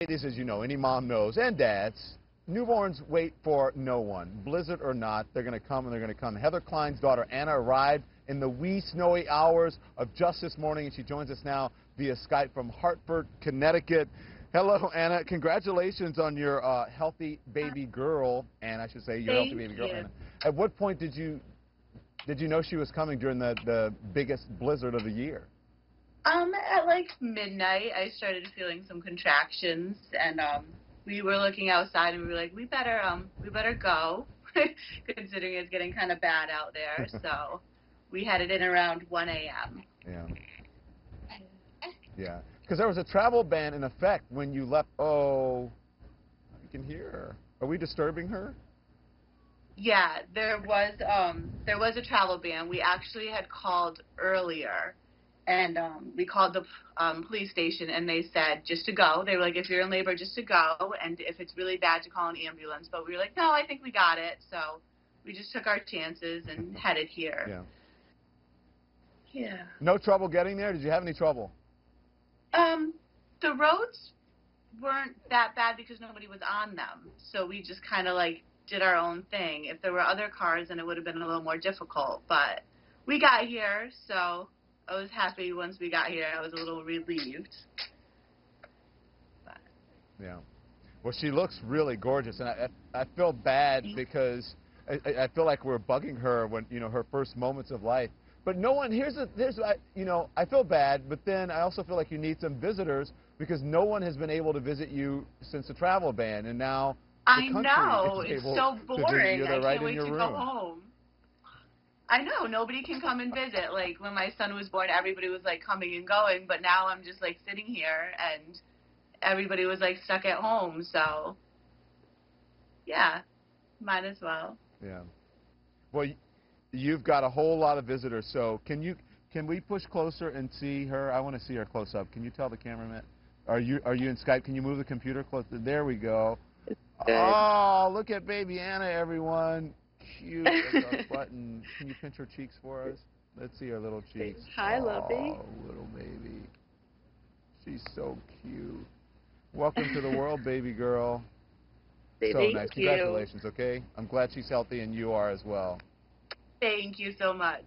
Ladies, as you know, any mom knows, and dads, newborns wait for no one. Blizzard or not, they're going to come and they're going to come. Heather Klein's daughter, Anna, arrived in the wee snowy hours of just this morning, and she joins us now via Skype from Hartford, Connecticut. Hello, Anna. Congratulations on your healthy baby girl, and I should say your healthy baby girl, Anna. At what point did you know she was coming during the biggest blizzard of the year? At like midnight, I started feeling some contractions, and we were looking outside, and we were like, we better go, considering it's getting kind of bad out there. So we headed in around 1 a.m. Yeah. Yeah. Because there was a travel ban in effect when you left. Oh, you can hear her. Are we disturbing her? Yeah, there was a travel ban. We actually had called earlier. And we called the police station, and they said just to go. They were like, if you're in labor, just to go, and if it's really bad, to call an ambulance. But we were like, no, I think we got it. So we just took our chances and headed here. Yeah. Yeah. No trouble getting there? Did you have any trouble? The roads weren't that bad because nobody was on them. So we just kind of like did our own thing. If there were other cars, then it would have been a little more difficult. But we got here, so I was happy once we got here. I was a little relieved. But. Yeah. Well, she looks really gorgeous, and I feel bad because I feel like we're bugging her when, you know, her first moments of life. But no one, here's you know, I feel bad, but then I also feel like you need some visitors because no one has been able to visit you since the travel ban, and now the country is able it's so boring. to visit you. They're I right can't wait in your to room. go home. I know, nobody can come and visit. Like, when my son was born, everybody was, like, coming and going, but now I'm just, like, sitting here, and everybody was, like, stuck at home, so, yeah, might as well. Yeah. Well, you've got a whole lot of visitors, so can we push closer and see her? I want to see her close up. Can you tell the cameraman? Are you in Skype? Can you move the computer closer? There we go. Oh, look at baby Anna, everyone. Cute as a button. Can you pinch her cheeks for us? Let's see her little cheeks. Hi, lovey. Oh, little baby. She's so cute. Welcome to the world, baby girl. Baby, so nice. Congratulations, okay? I'm glad she's healthy and you are as well. Thank you so much.